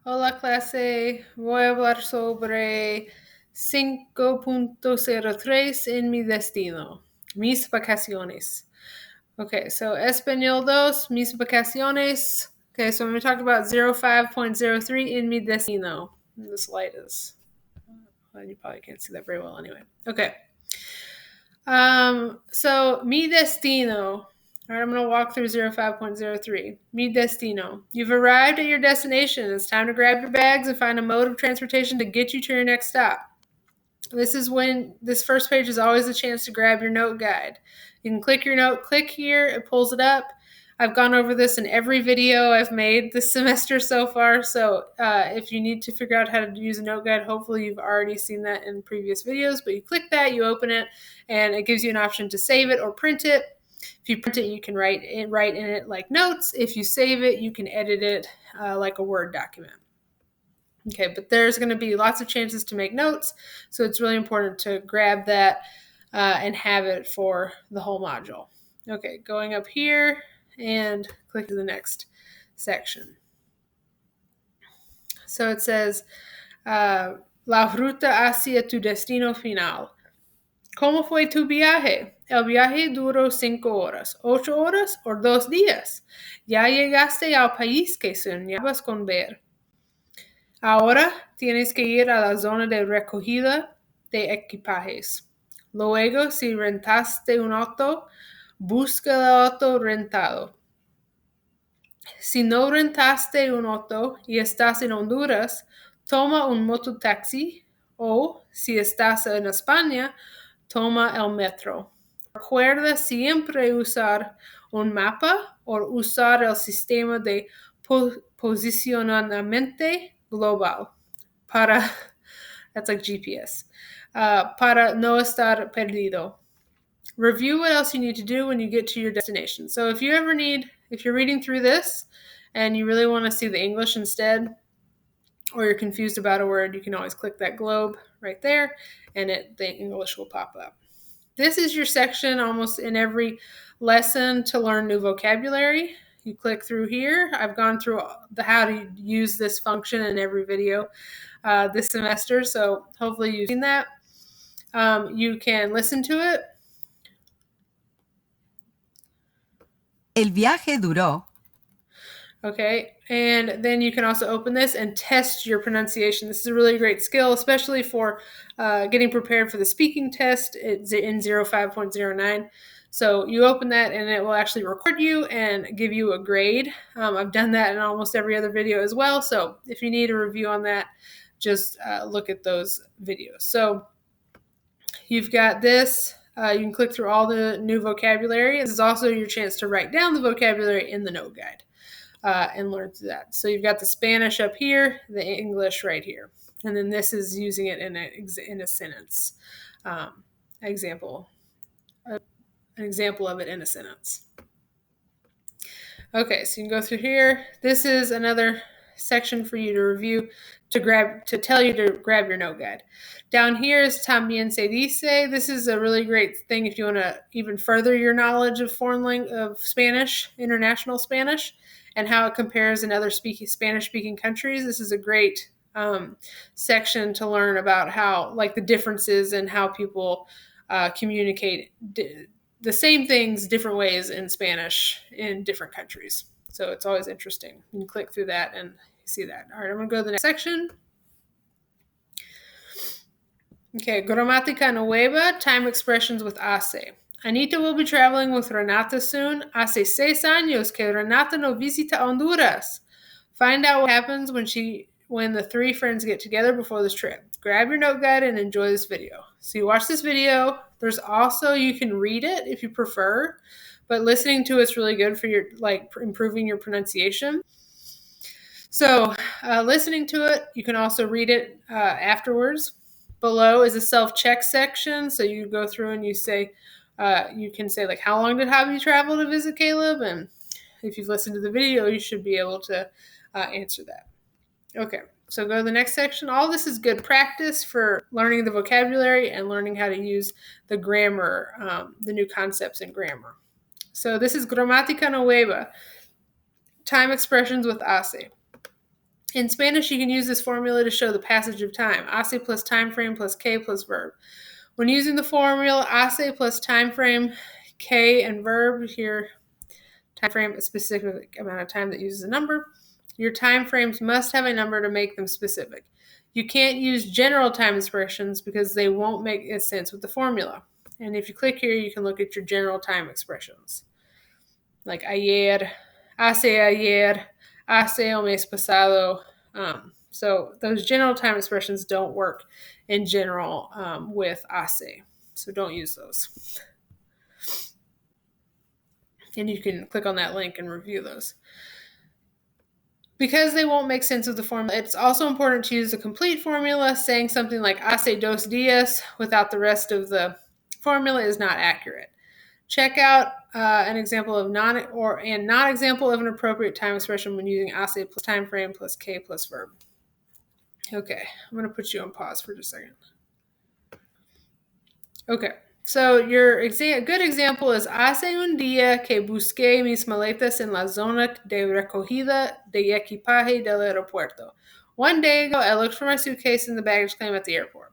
Hola clase, voy a hablar sobre 5.03 en mi destino, mis vacaciones. Okay, so Español 2, mis vacaciones. Okay, so I'm going to talk about 05.03 in mi destino. This light is, well, you probably can't see that very well anyway. Okay. So mi destino. All right, I'm going to walk through 05.03. Mi destino. You've arrived at your destination. It's time to grab your bags and find a mode of transportation to get you to your next stop. This is when this first page is always a chance to grab your note guide. You can click your note, click here, it pulls it up. I've gone over this in every video I've made this semester so far, so if you need to figure out how to use a note guide, hopefully you've already seen that in previous videos, but you click that, you open it, and it gives you an option to save it or print it. If you print it, you can write in it like notes. If you save it, you can edit it like a Word document. Okay, but there's going to be lots of chances to make notes, so it's really important to grab that and have it for the whole module. Okay, going up here and click to the next section. So it says, La ruta hacia tu destino final. ¿Cómo fue tu viaje? El viaje duró 5 horas, 8 horas o 2 días. Ya llegaste al país que soñabas con ver. Ahora tienes que ir a la zona de recogida de equipajes. Luego, si rentaste un auto, busca el auto rentado. Si no rentaste un auto y estás en Honduras, toma un mototaxi o, si estás en España, toma el metro. Recuerda siempre usar un mapa o usar el sistema de posicionamiento global para, that's like GPS, para no estar perdido. Review what else you need to do when you get to your destination. So if you're reading through this and you really want to see the English instead, or you're confused about a word, you can always click that globe right there and the English will pop up. This is your section almost in every lesson to learn new vocabulary. You click through here. I've gone through how to use this function in every video this semester, so hopefully you've seen that. You can listen to it. El viaje duró. Okay, and then you can also open this and test your pronunciation. This is a really great skill, especially for getting prepared for the speaking test in 05.09. So you open that and it will actually record you and give you a grade. I've done that in almost every other video as well. So if you need a review on that, just look at those videos. So you've got this. You can click through all the new vocabulary. This is also your chance to write down the vocabulary in the note guide. And learn through that. So you've got the Spanish up here, the English right here. And then this is using it in a sentence. An example of it in a sentence. Okay, so you can go through here. This is another section for you to review, to tell you to grab your note guide. Down here is también se dice. This is a really great thing if you want to even further your knowledge of of Spanish, international Spanish, and how it compares in other Spanish-speaking countries. This is a great section to learn about how, like, the differences in how people communicate the same things different ways in Spanish in different countries. So it's always interesting. You can click through that and see that. All right, I'm going to go to the next section. Okay, gramática nueva, time expressions with hace. Anita will be traveling with Renata soon. Hace 6 años que Renata no visita Honduras. Find out what happens when the three friends get together before this trip. Grab your note guide and enjoy this video. So you watch this video. There's also, you can read it if you prefer, but listening to it's really good for your, improving your pronunciation. So listening to it, you can also read it afterwards. Below is a self-check section. So you go through and you can say, like, how long did Javi travel to visit Caleb? And if you've listened to the video, you should be able to answer that. Okay, so go to the next section. All this is good practice for learning the vocabulary and learning how to use the grammar, the new concepts in grammar. So this is gramática nueva, time expressions with hace. In Spanish, you can use this formula to show the passage of time. Hace plus time frame plus que plus verb. When using the formula hace plus time frame, que, and verb, here time frame, a specific amount of time that uses a number. Your time frames must have a number to make them specific. You can't use general time expressions because they won't make sense with the formula. And if you click here, you can look at your general time expressions. Like ayer, hace el mes pasado. So those general time expressions don't work in general with hace. So don't use those. And you can click on that link and review those. Because they won't make sense with the formula, it's also important to use the complete formula. Saying something like hace 2 días without the rest of the formula is not accurate. Check out an example of non-example of an appropriate time expression when using hace plus time frame plus que plus verb. Okay, I'm going to put you on pause for just a second. Okay, so your good example is hace un día que busqué mis maletas en la zona de recogida de equipaje del aeropuerto. One day ago, I looked for my suitcase in the baggage claim at the airport.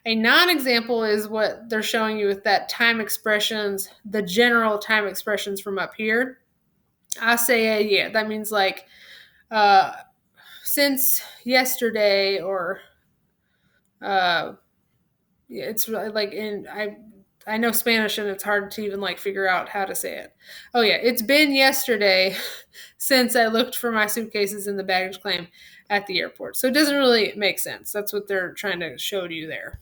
A non-example is what they're showing you with that time expressions, the general time expressions from up here. Hace ayer, that means like since yesterday, or it's like I know Spanish and it's hard to even like figure out how to say it. Oh yeah, it's been yesterday since I looked for my suitcases in the baggage claim at the airport. So it doesn't really make sense. That's what they're trying to show you there.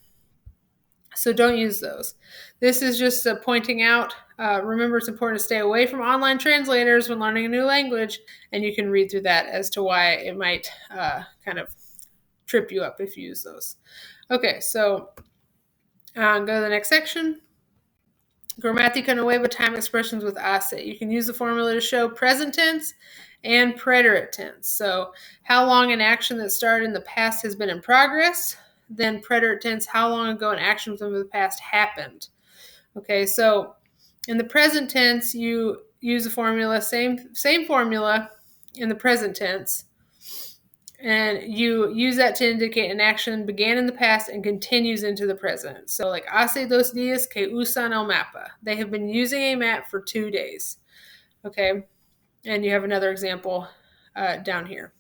So don't use those. This is just pointing out, remember it's important to stay away from online translators when learning a new language, and you can read through that as to why it might kind of trip you up if you use those. Okay, so go to the next section. Gramática nueva, time expressions with hace. You can use the formula to show present tense and preterite tense. So how long an action that started in the past has been in progress. Then preterite tense, how long ago an action from the past happened. Okay, so in the present tense, you use the formula, same formula in the present tense. And you use that to indicate an action began in the past and continues into the present. So like, hace 2 días que usan el mapa. They have been using a map for 2 days. Okay, and you have another example down here.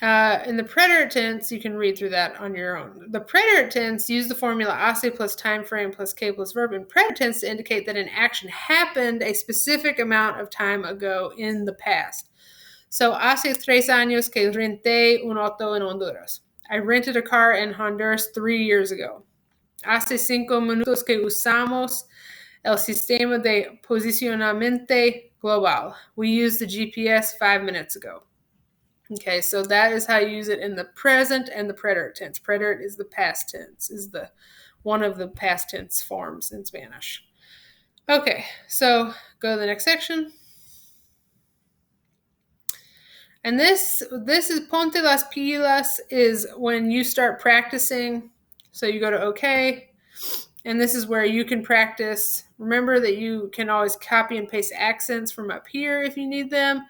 In the preterite tense, you can read through that on your own. The preterite tense, use the formula hace plus time frame plus que plus verb in preterite tense to indicate that an action happened a specific amount of time ago in the past. So, hace 3 años que renté un auto en Honduras. I rented a car in Honduras 3 years ago. Hace 5 minutos que usamos el sistema de posicionamiento global. We used the GPS 5 minutes ago. Okay, so that is how you use it in the present and the preterite tense. Preterite is the past tense, is the one of the past tense forms in Spanish. Okay, so go to the next section. And this is ponte las pilas, is when you start practicing. So you go to OK, and this is where you can practice. Remember that you can always copy and paste accents from up here if you need them.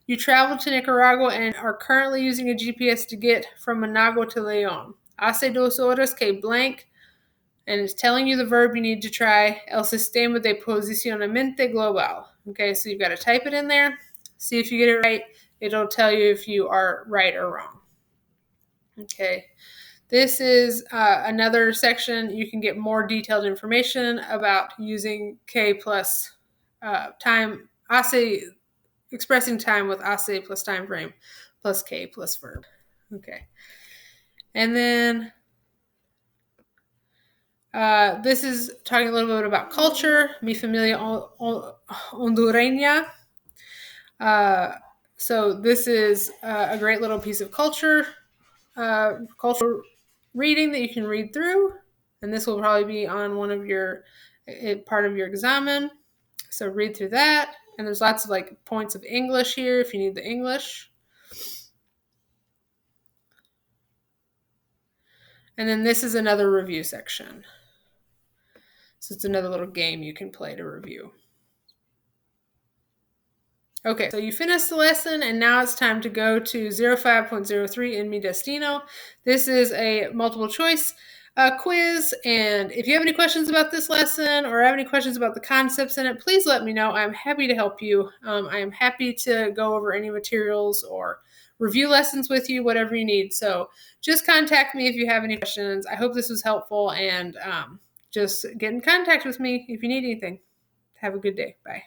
You travel to Nicaragua and are currently using a GPS to get from Managua to León. Hace 2 horas que blank, and it's telling you the verb you need to try, el sistema de posicionamiento global. Okay, so you've got to type it in there, see if you get it right. It'll tell you if you are right or wrong. Okay, this is another section. You can get more detailed information about using que plus time, hace, expressing time with hace plus time frame plus que plus verb. Okay, and then this is talking a little bit about culture. Mi familia hondureña. So this is a great little piece of cultural reading that you can read through, and this will probably be on one of your part of your examen. So read through that, and there's lots of like points of English here if you need the English. And then this is another review section. So it's another little game you can play to review. Okay, so you finished the lesson, and now it's time to go to 05.03 En Mi Destino. This is a multiple choice quiz, and if you have any questions about this lesson or have any questions about the concepts in it, please let me know. I'm happy to help you. I am happy to go over any materials or review lessons with you, whatever you need. So just contact me if you have any questions. I hope this was helpful, and just get in contact with me if you need anything. Have a good day. Bye.